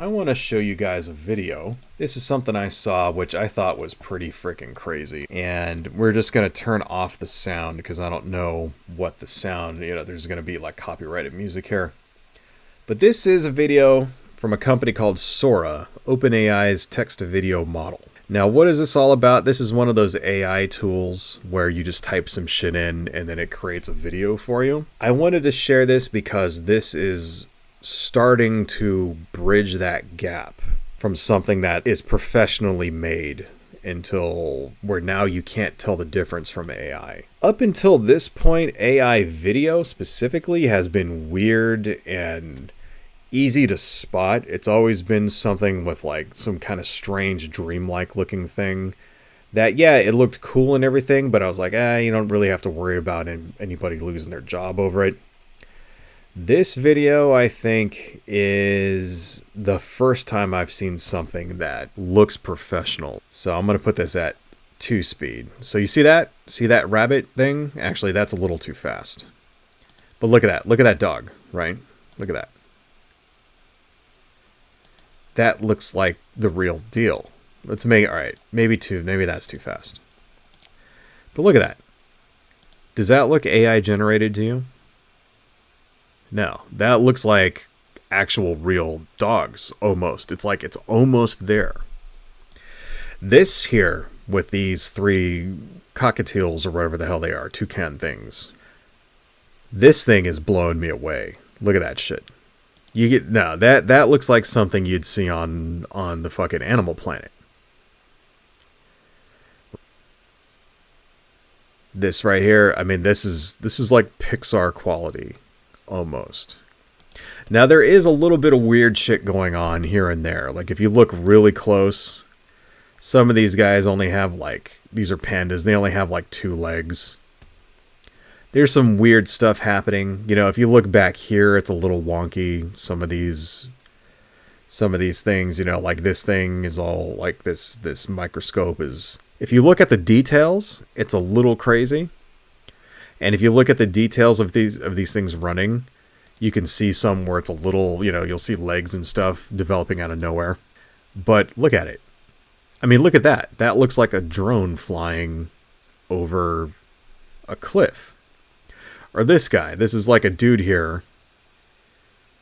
I want to show you guys a video. This is something I saw which I thought was pretty freaking crazy. And we're just going to turn off the sound because I don't know what the sound, there's going to be like copyrighted music here. But this is a video from a company called Sora, OpenAI's text-to-video model. Now, what is this all about? This is one of those AI tools where you just type some shit in and then it creates a video for you. I wanted to share this because this is starting to bridge that gap from something that is professionally made until where now you can't tell the difference from AI. Up until this point, AI video specifically has been weird and easy to spot. It's always been something with like some kind of strange dreamlike looking thing that, yeah, it looked cool and everything, but I was like, you don't really have to worry about anybody losing their job over it. This video, I think, is the first time I've seen something that looks professional. So I'm going to put this at 2 speed. So you see that? See that rabbit thing? Actually, that's a little too fast. But look at that. Look at that dog, right? Look at that. That looks like the real deal. Let's make it, all right, maybe that's too fast. But look at that. Does that look AI generated to you? No, that looks like actual real dogs, almost. It's like it's almost there. This here, with these 3 cockatiels or whatever the hell they are, toucan things, this thing is blowing me away. Look at that shit. That looks like something you'd see on the fucking Animal Planet. This right here, I mean, this is like Pixar quality. Almost. Now there is a little bit of weird shit going on here and there. Like if you look really close, some of these guys only have these are pandas, they only have like 2 legs. There's some weird stuff happening. If you look back here, it's a little wonky. Some of these things, like this thing is all like this microscope is. If you look at the details, it's a little crazy. And if you look at the details of these things running, you can see some where it's a little, you'll see legs and stuff developing out of nowhere. But look at it. I mean, look at that. That looks like a drone flying over a cliff. Or this guy. This is like a dude here.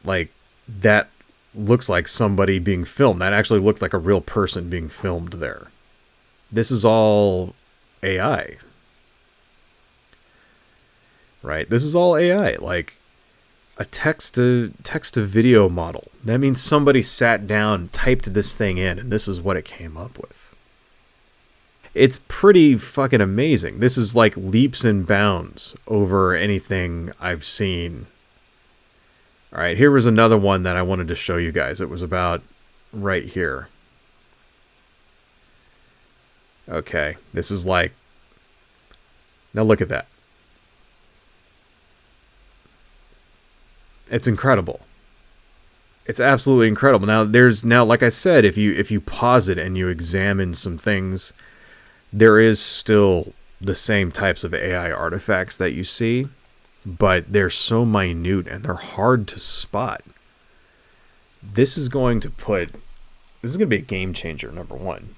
Like, that looks like somebody being filmed. That actually looked like a real person being filmed there. This is all AI. Right? This is all AI, like a text to video model. That means somebody sat down, typed this thing in, and this is what it came up with. It's pretty fucking amazing. This is like leaps and bounds over anything I've seen. All right, here was another one that I wanted to show you guys. It was about right here. Okay, this is like, now look at that. It's incredible. It's absolutely incredible. Now, like I said, if you pause it and you examine some things, there is still the same types of AI artifacts that you see, but they're so minute and they're hard to spot. This is going to be a game changer, number one.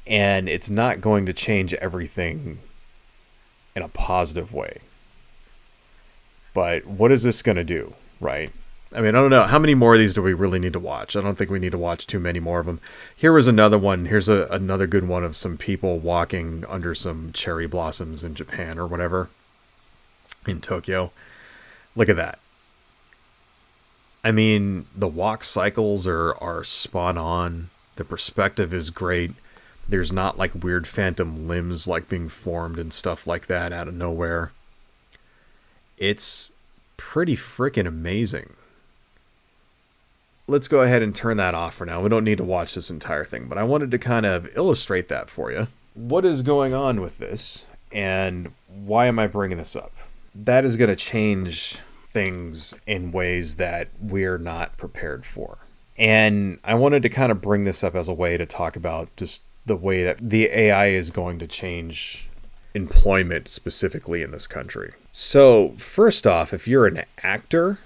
And it's not going to change everything in a positive way. But what is this going to do, right? I mean, I don't know. How many more of these do we really need to watch? I don't think we need to watch too many more of them. Here was another one. Here's another good one of some people walking under some cherry blossoms in Japan or whatever. In Tokyo. Look at that. I mean, the walk cycles are spot on. The perspective is great. There's not like weird phantom limbs like being formed and stuff like that out of nowhere. It's pretty freaking amazing. Let's go ahead and turn that off for now. We don't need to watch this entire thing, but I wanted to kind of illustrate that for you. What is going on with this, and why am I bringing this up? That is going to change things in ways that we're not prepared for. And I wanted to kind of bring this up as a way to talk about just the way that the AI is going to change employment specifically in this country. So first off, if you're an actor,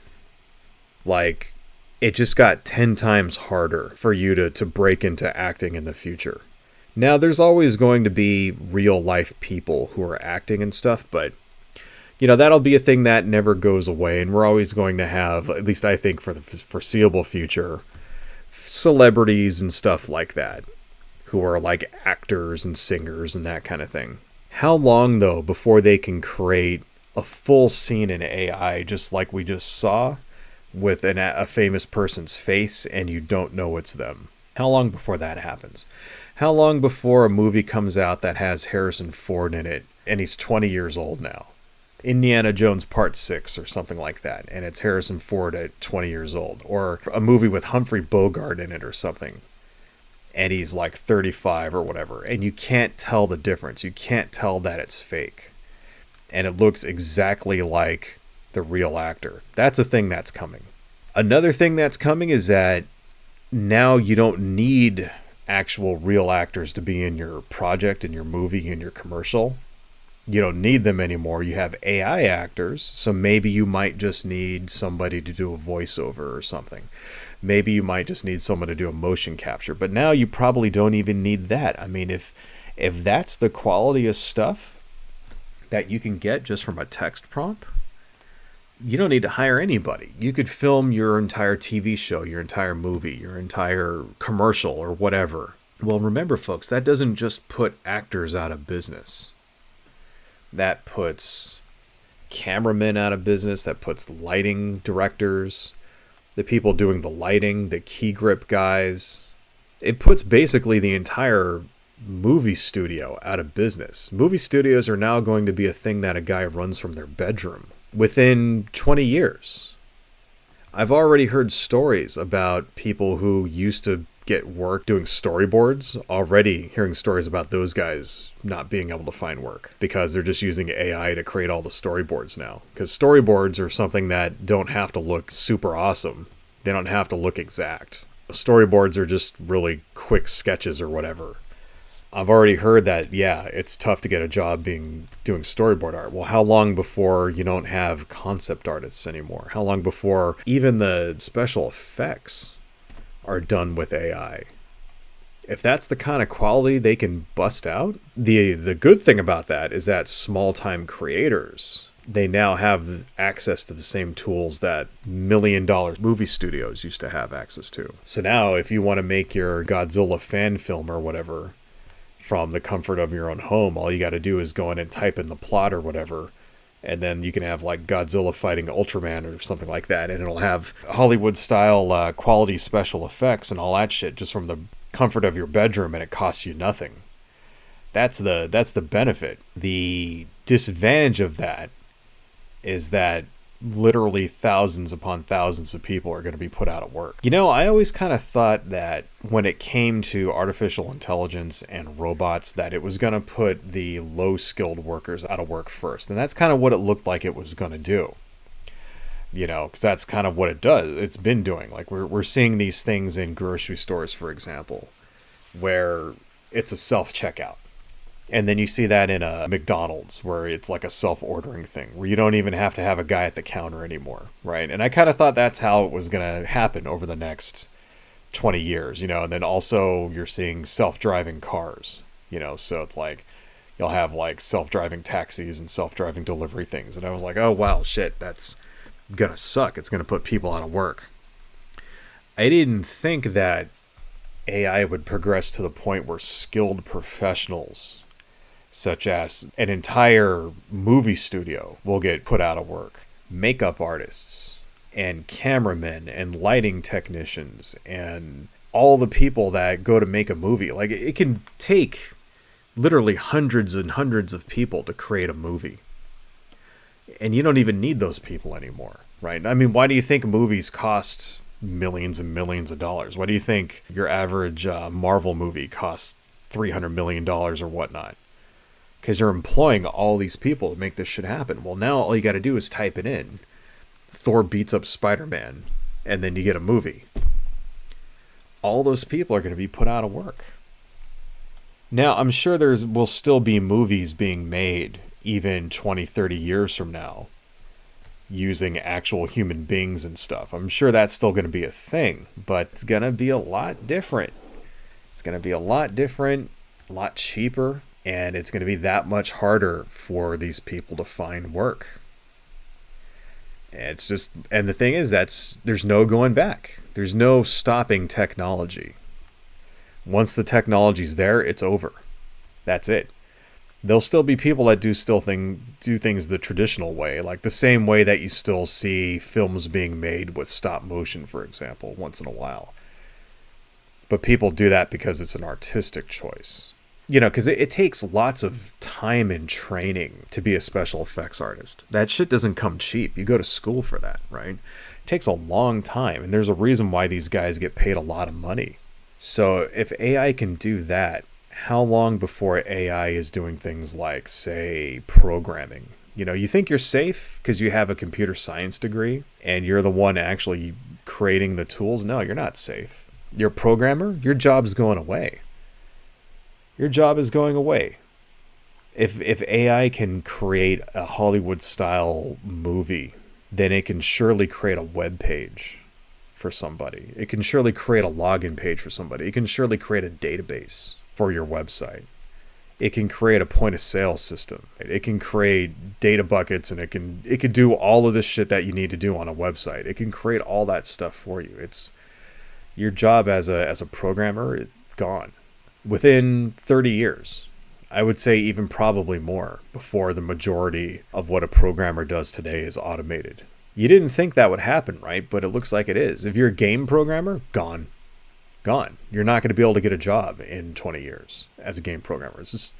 like It just got 10 times harder for you to break into acting in the future. Now, there's always going to be real life people who are acting and stuff, but that'll be a thing that never goes away, and we're always going to have, at least I think for the foreseeable future, celebrities and stuff like that who are like actors and singers and that kind of thing. How long, though, before they can create a full scene in AI just like we just saw with a famous person's face and you don't know it's them? How long before that happens? How long before a movie comes out that has Harrison Ford in it and he's 20 years old now? Indiana Jones Part 6 or something like that, and it's Harrison Ford at 20 years old. Or a movie with Humphrey Bogart in it or something, and he's like 35 or whatever, and you can't tell the difference. You can't tell that it's fake. And it looks exactly like the real actor. That's a thing that's coming. Another thing that's coming is that now you don't need actual real actors to be in your project, in your movie, in your commercial. You don't need them anymore. You have AI actors, so maybe you might just need somebody to do a voiceover or something. Maybe you might just need someone to do a motion capture. But now you probably don't even need that. I mean, if that's the quality of stuff that you can get just from a text prompt, you don't need to hire anybody. You could film your entire TV show, your entire movie, your entire commercial or whatever. Well, remember, folks, that doesn't just put actors out of business. That puts cameramen out of business. That puts lighting directors, the people doing the lighting, the key grip guys. It puts basically the entire movie studio out of business. Movie studios are now going to be a thing that a guy runs from their bedroom within 20 years. I've already heard stories about people who used to get work doing storyboards, already hearing stories about those guys not being able to find work because they're just using AI to create all the storyboards now. Because storyboards are something that don't have to look super awesome. They don't have to look exact. Storyboards are just really quick sketches or whatever. I've already heard that, yeah, it's tough to get a job doing storyboard art. Well, how long before you don't have concept artists anymore? How long before even the special effects are done with AI? If that's the kind of quality they can bust out, the good thing about that is that small-time creators, they now have access to the same tools that $1 million movie studios used to have access to. So now if you want to make your Godzilla fan film or whatever from the comfort of your own home, all you got to do is go in and type in the plot or whatever, and then you can have like Godzilla fighting Ultraman or something like that, and it'll have Hollywood-style quality special effects and all that shit just from the comfort of your bedroom, and it costs you nothing. That's the benefit. The disadvantage of that is that literally thousands upon thousands of people are going to be put out of work. I always kind of thought that when it came to artificial intelligence and robots, that it was going to put the low-skilled workers out of work first. And that's kind of what it looked like it was going to do. Because that's kind of what it does. It's been doing. Like we're seeing these things in grocery stores, for example, where it's a self-checkout. And then you see that in a McDonald's where it's like a self-ordering thing where you don't even have to have a guy at the counter anymore, right? And I kind of thought that's how it was going to happen over the next 20 years, and then also you're seeing self-driving cars, so it's like you'll have like self-driving taxis and self-driving delivery things. And I was like, oh, wow, shit, that's going to suck. It's going to put people out of work. I didn't think that AI would progress to the point where skilled professionals such as an entire movie studio will get put out of work. Makeup artists and cameramen and lighting technicians and all the people that go to make a movie. Like it can take literally hundreds and hundreds of people to create a movie. And you don't even need those people anymore, right? I mean, why do you think movies cost millions and millions of dollars? Why do you think your average Marvel movie costs $300 million or whatnot? Because you're employing all these people to make this shit happen. Well, now all you got to do is type it in. Thor beats up Spider-Man, and then you get a movie. All those people are going to be put out of work. Now, I'm sure will still be movies being made even 20, 30 years from now using actual human beings and stuff. I'm sure that's still going to be a thing, but it's going to be a lot different. It's going to be a lot different, a lot cheaper, and it's going to be that much harder for these people to find work. It's just, and the thing is, there's no going back. There's no stopping technology. Once the technology's there, it's over. That's it. There'll still be people that do things the traditional way, like the same way that you still see films being made with stop motion, for example, once in a while. But people do that because it's an artistic choice. You know, because it takes lots of time and training to be a special effects artist. That shit doesn't come cheap. You go to school for that, right? It takes a long time, and there's a reason why these guys get paid a lot of money. So if AI can do that, how long before AI is doing things like, say, programming? You know, you think you're safe because you have a computer science degree and you're the one actually creating the tools. No, you're not safe. You're a programmer, your job's going away. Your job is going away. If AI can create a Hollywood-style movie, then it can surely create a web page for somebody. It can surely create a login page for somebody. It can surely create a database for your website. It can create a point-of-sale system. It can create data buckets, and it can do all of this shit that you need to do on a website. It can create all that stuff for you. It's your job as a programmer, it's gone. Within 30 years, I would say even probably more, before the majority of what a programmer does today is automated. You didn't think that would happen, right? But it looks like it is. If you're a game programmer, gone. You're not going to be able to get a job in 20 years as a game programmer. It's just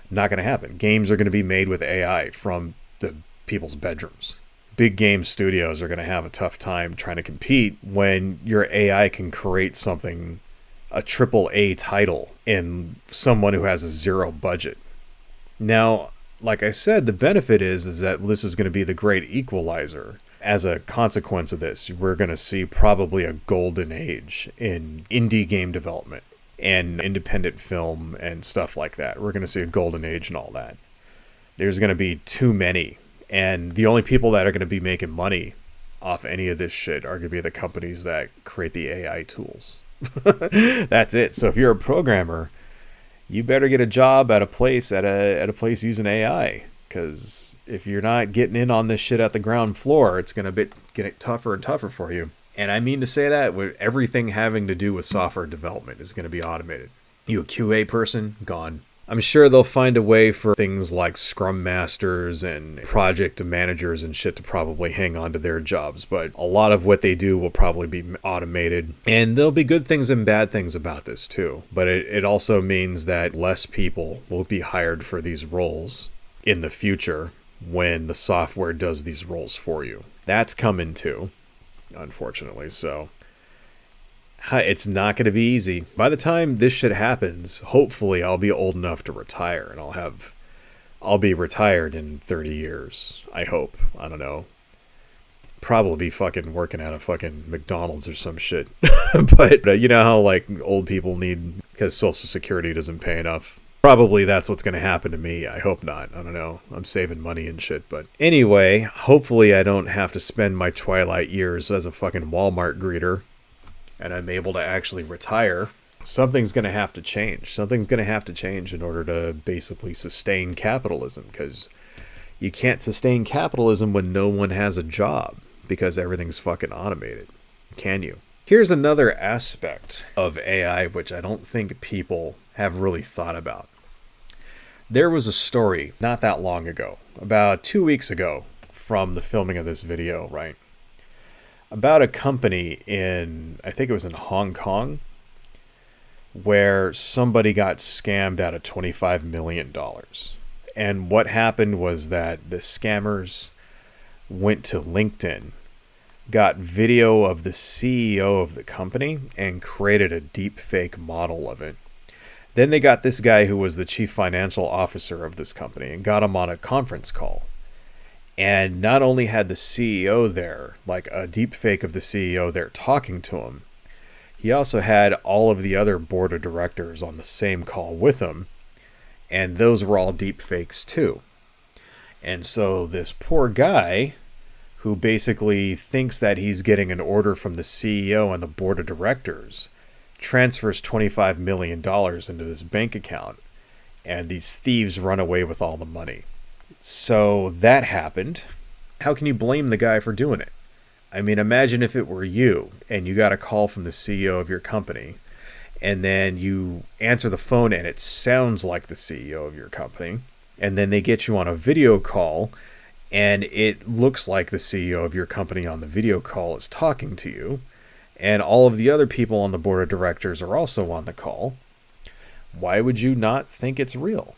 not going to happen. Games are going to be made with AI from the people's bedrooms. Big game studios are going to have a tough time trying to compete when your AI can create something, a AAA title, in someone who has a zero budget. Now, like I said, the benefit is that this is going to be the great equalizer. As a consequence of this, we're going to see probably a golden age in indie game development and independent film and stuff like that. We're going to see a golden age and all that. There's going to be too many. And the only people that are going to be making money off any of this shit are going to be the companies that create the AI tools. That's it. So if you're a programmer, you better get a job at a place using AI. Because if you're not getting in on this shit at the ground floor, it's going to get tougher and tougher for you. And I mean to say that with everything having to do with software development is going to be automated. You a QA person? Gone. I'm sure they'll find a way for things like Scrum Masters and project managers and shit to probably hang on to their jobs. But a lot of what they do will probably be automated. And there'll be good things and bad things about this too. But it also means that less people will be hired for these roles in the future when the software does these roles for you. That's coming too, unfortunately. So it's not going to be easy. By the time this shit happens, hopefully I'll be old enough to retire, and I'll be retired in 30 years. I hope. I don't know. Probably be fucking working at a fucking McDonald's or some shit. But you know how like old people need, because Social Security doesn't pay enough. Probably that's what's going to happen to me. I hope not. I don't know. I'm saving money and shit. But anyway, hopefully I don't have to spend my twilight years as a fucking Walmart greeter and I'm able to actually retire. Something's going to have to change. Something's going to have to change in order to basically sustain capitalism, because you can't sustain capitalism when no one has a job because everything's fucking automated. Can you? Here's another aspect of AI which I don't think people have really thought about. There was a story not that long ago, about 2 weeks ago from the filming of this video, right? About a company in, I think it was in Hong Kong, where somebody got scammed out of $25 million. And what happened was that the scammers went to LinkedIn, got video of the CEO of the company, and created a deep fake model of it. Then they got this guy who was the chief financial officer of this company and got him on a conference call. And not only had the CEO there, like a deep fake of the CEO there talking to him, he also had all of the other board of directors on the same call with him. And those were all deep fakes too. And so this poor guy, who basically thinks that he's getting an order from the CEO and the board of directors, transfers $25 million into this bank account, and these thieves run away with all the money. So that happened. How can you blame the guy for doing it? I mean, imagine if it were you and you got a call from the CEO of your company, and then you answer the phone and it sounds like the CEO of your company, and then they get you on a video call and it looks like the CEO of your company on the video call is talking to you, and all of the other people on the board of directors are also on the call. Why would you not think it's real?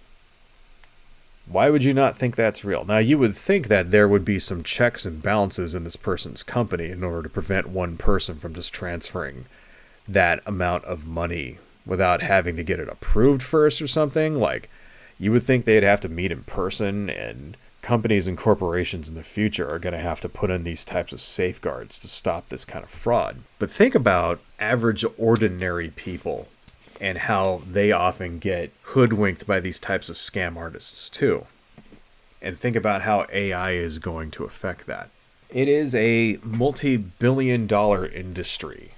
Why would you not think that's real? Now, you would think that there would be some checks and balances in this person's company in order to prevent one person from just transferring that amount of money without having to get it approved first or something. Like, you would think they'd have to meet in person, and companies and corporations in the future are going to have to put in these types of safeguards to stop this kind of fraud. But think about average, ordinary people and how they often get hoodwinked by these types of scam artists too. And think about how AI is going to affect that. It is a multi-billion-dollar industry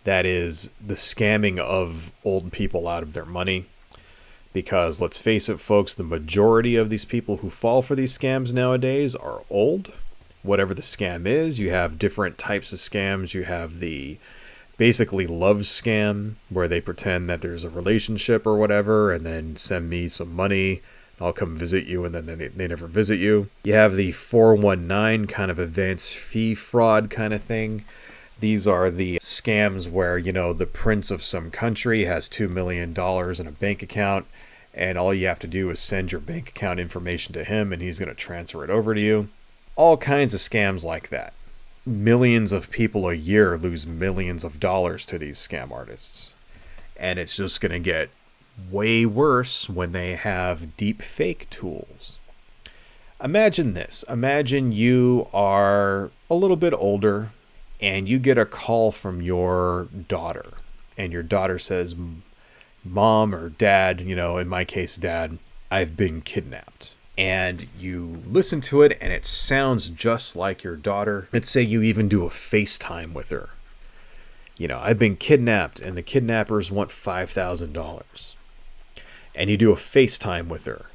that is the scamming of old people out of their money. Because let's face it, folks, the majority of these people who fall for these scams nowadays are old. Whatever the scam is, you have different types of scams. You have the basically love scam, where they pretend that there's a relationship or whatever, and then send me some money, I'll come visit you, and then they never visit you. You have the 419 kind of advanced fee fraud kind of thing. These are the scams where, you know, the prince of some country has $2 million in a bank account, and all you have to do is send your bank account information to him, and he's going to transfer it over to you. All kinds of scams like that. Millions of people a year lose millions of dollars to these scam artists. And it's just going to get way worse when they have deep fake tools. Imagine this. Imagine you are a little bit older and you get a call from your daughter. And your daughter says, Mom or Dad, you know, in my case, Dad, I've been kidnapped. And you listen to it and it sounds just like your daughter. Let's say you even do a FaceTime with her. You know, I've been kidnapped and the kidnappers want $5,000. And you do a FaceTime with her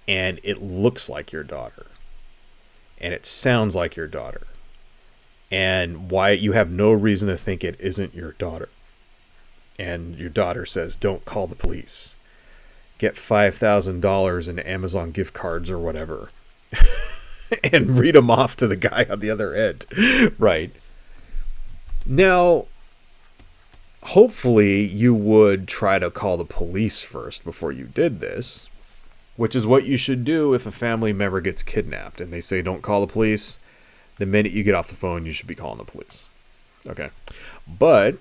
and it looks like your daughter. And it sounds like your daughter. And why you have no reason to think it isn't your daughter. And your daughter says, don't call the police. Get $5,000 in Amazon gift cards or whatever and read them off to the guy on the other end. Right. Now, hopefully you would try to call the police first before you did this, which is what you should do if a family member gets kidnapped and they say don't call the police. The minute you get off the phone, you should be calling the police. Okay. But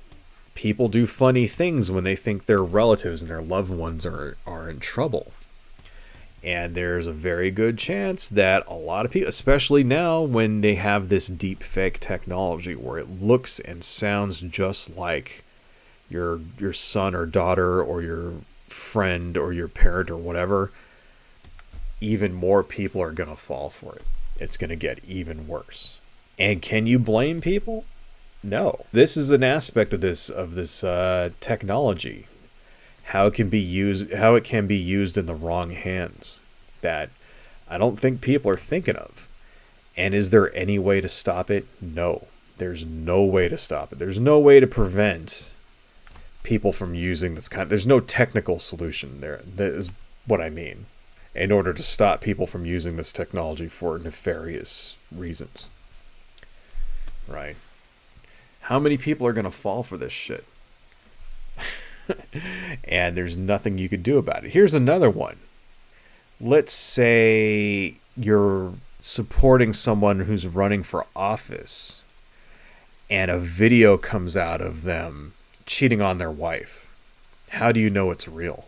people do funny things when they think their relatives and their loved ones are in trouble. And there's a very good chance that a lot of people, especially now when they have this deep fake technology where it looks and sounds just like your son or daughter or your friend or your parent or whatever, even more people are going to fall for it. It's going to get even worse. And can you blame people? No. This is an aspect of this technology. How it can be used in the wrong hands that I don't think people are thinking of. And is there any way to stop it? No. There's no way to stop it. There's no way to prevent people from using this kind. There's no technical solution there. That is what I mean. In order to stop people from using this technology for nefarious reasons. Right. How many people are going to fall for this shit? And there's nothing you could do about it. Here's another one. Let's say you're supporting someone who's running for office and a video comes out of them cheating on their wife. How do you know it's real?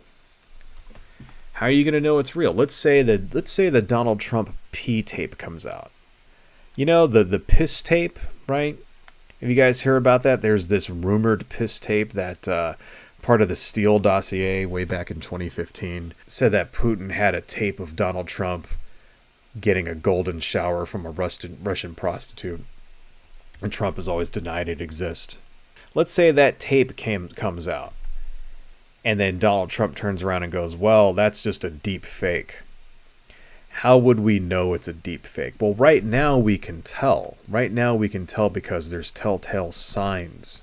How are you going to know it's real? Let's say the Donald Trump pee tape comes out. You know, the piss tape, right? Have you guys heard about that? There's this rumored piss tape that part of the Steele dossier way back in 2015 said that Putin had a tape of Donald Trump getting a golden shower from a Russian prostitute, and Trump has always denied it exists. Let's say that tape comes out, and then Donald Trump turns around and goes, well, that's just a deep fake. How would we know it's a deep fake? Well, right now we can tell. Right now we can tell because there's telltale signs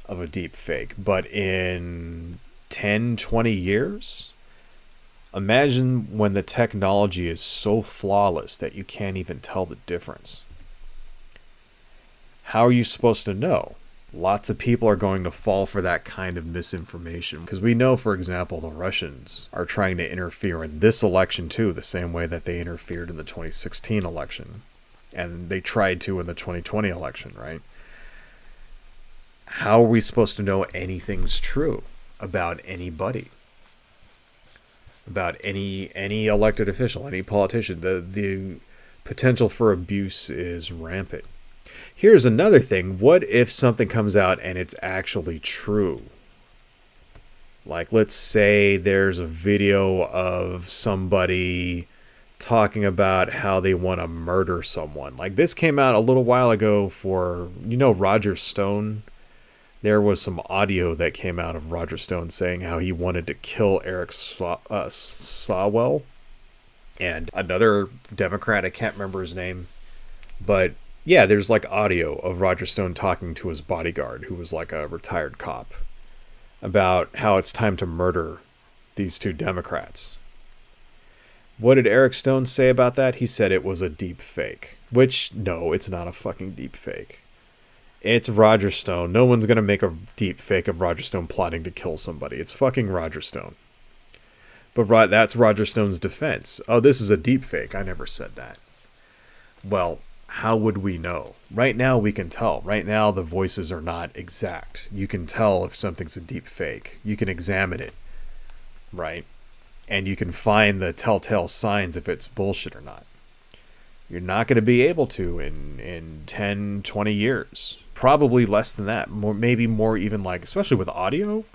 of a deep fake. But in 10, 20 years, imagine when the technology is so flawless that you can't even tell the difference. How are you supposed to know? Lots of people are going to fall for that kind of misinformation. Because we know, for example, the Russians are trying to interfere in this election too, the same way that they interfered in the 2016 election. And they tried to in the 2020 election, right? How are we supposed to know anything's true about anybody? About any elected official, any politician? The potential for abuse is rampant. Here's another thing. What if something comes out and it's actually true? Like, let's say there's a video of somebody talking about how they want to murder someone. Like, this came out a little while ago for, Roger Stone. There was some audio that came out of Roger Stone saying how he wanted to kill Eric Swalwell and another Democrat. I can't remember his name. But yeah, there's like audio of Roger Stone talking to his bodyguard, who was like a retired cop, about how it's time to murder these two Democrats. What did Eric Stone say about that? He said it was a deep fake. Which, no, it's not a fucking deep fake. It's Roger Stone. No one's going to make a deep fake of Roger Stone plotting to kill somebody. It's fucking Roger Stone. But that's Roger Stone's defense. Oh, this is a deep fake. I never said that. Well, how would we know? Right now we can tell. Right now the voices are not exact. You can tell if something's a deep fake. You can examine it, right? And you can find the telltale signs if it's bullshit or not. You're not going to be able to in 10, 20 years. Probably less than that. Maybe more, even like, especially with audio,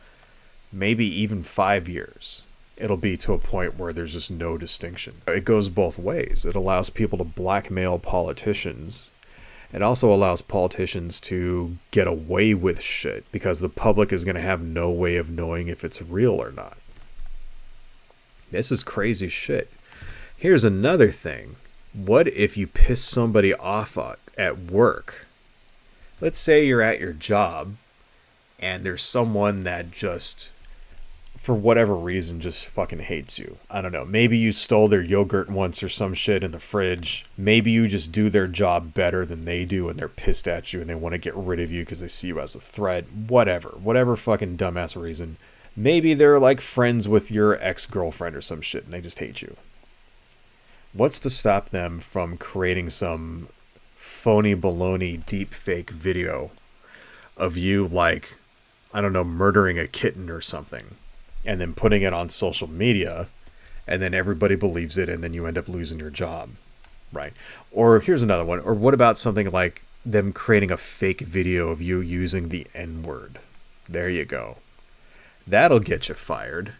maybe even 5 years. It'll be to a point where there's just no distinction. It goes both ways. It allows people to blackmail politicians. It also allows politicians to get away with shit because the public is going to have no way of knowing if it's real or not. This is crazy shit. Here's another thing. What if you piss somebody off at work? Let's say you're at your job and there's someone that just, for whatever reason, just fucking hates you. I don't know. Maybe you stole their yogurt once or some shit in the fridge. Maybe you just do their job better than they do and they're pissed at you and they want to get rid of you because they see you as a threat. Whatever fucking dumbass reason. Maybe they're like friends with your ex-girlfriend or some shit and they just hate you. What's to stop them from creating some phony baloney deep fake video of you, like, I don't know, murdering a kitten or something, and then putting it on social media, and then everybody believes it, and then you end up losing your job, right? Or here's another one. Or what about something like them creating a fake video of you using the N-word? There you go. That'll get you fired.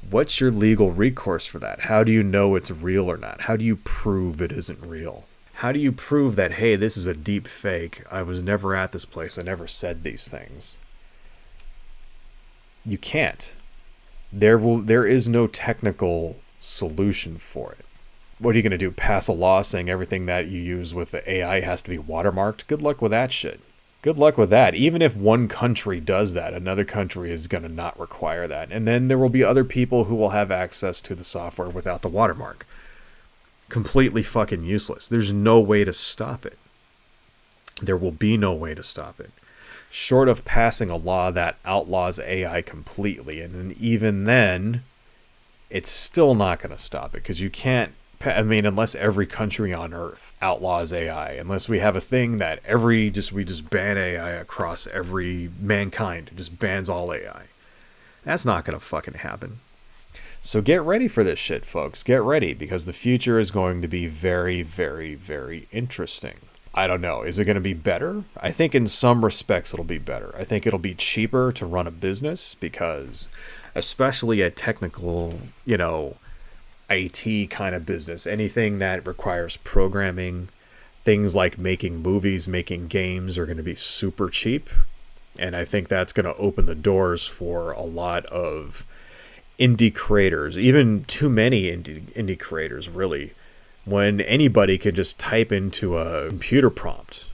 What's your legal recourse for that? How do you know it's real or not? How do you prove it isn't real? How do you prove that, hey, this is a deep fake? I was never at this place. I never said these things. You can't. There is no technical solution for it. What are you going to do? Pass a law saying everything that you use with the AI has to be watermarked? Good luck with that shit. Good luck with that. Even if one country does that, another country is going to not require that. And then there will be other people who will have access to the software without the watermark. Completely fucking useless. There's no way to stop it. There will be no way to stop it. Short of passing a law that outlaws AI completely. And even then, it's still not going to stop it. Because you can't, unless every country on Earth outlaws AI. Unless we have a thing that we just ban AI across every mankind. It just bans all AI. That's not going to fucking happen. So get ready for this shit, folks. Get ready, because the future is going to be very, very, very interesting. I don't know. Is it going to be better? I think in some respects it'll be better. I think it'll be cheaper to run a business because, especially a technical, IT kind of business, anything that requires programming, things like making movies, making games are going to be super cheap. And I think that's going to open the doors for a lot of indie creators, even too many indie creators, really. When anybody can just type into a computer prompt,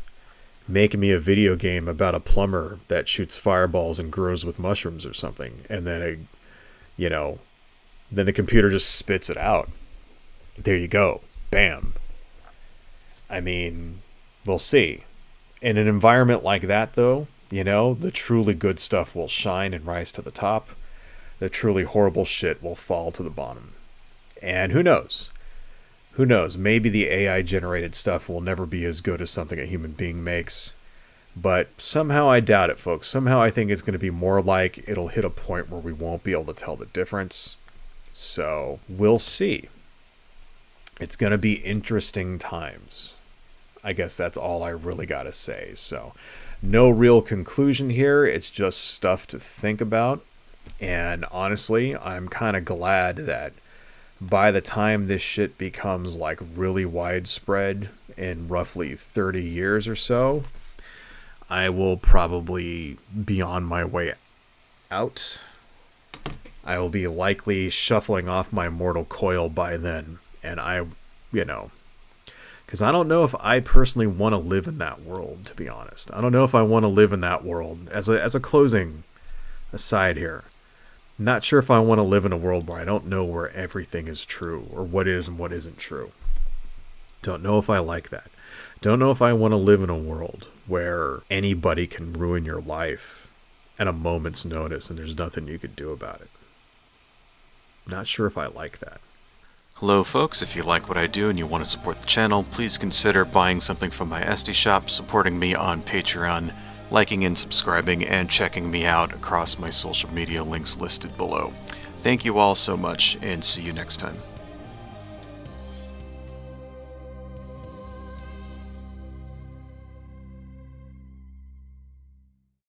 make me a video game about a plumber that shoots fireballs and grows with mushrooms or something, and then then the computer just spits it out. There you go. Bam. I mean, we'll see. In an environment like that, though, the truly good stuff will shine and rise to the top. The truly horrible shit will fall to the bottom. And who knows? Who knows? Maybe the AI-generated stuff will never be as good as something a human being makes. But somehow I doubt it, folks. Somehow I think it's going to be more like it'll hit a point where we won't be able to tell the difference. So, we'll see. It's going to be interesting times. I guess that's all I really got to say. So, no real conclusion here. It's just stuff to think about. And honestly, I'm kind of glad that by the time this shit becomes like really widespread in roughly 30 years or so, I will probably be on my way out. I will be likely shuffling off my mortal coil by then. And because I don't know if I personally want to live in that world, to be honest. I don't know if I want to live in that world. As a closing aside here, not sure if I want to live in a world where I don't know where everything is true or what is and what isn't true. Don't know if I like that. Don't know if I want to live in a world where anybody can ruin your life at a moment's notice and there's nothing you could do about it. Not sure if I like that. Hello folks, if you like what I do and you want to support the channel, please consider buying something from my Etsy shop, supporting me on Patreon, liking and subscribing, and checking me out across my social media links listed below. Thank you all so much, and see you next time.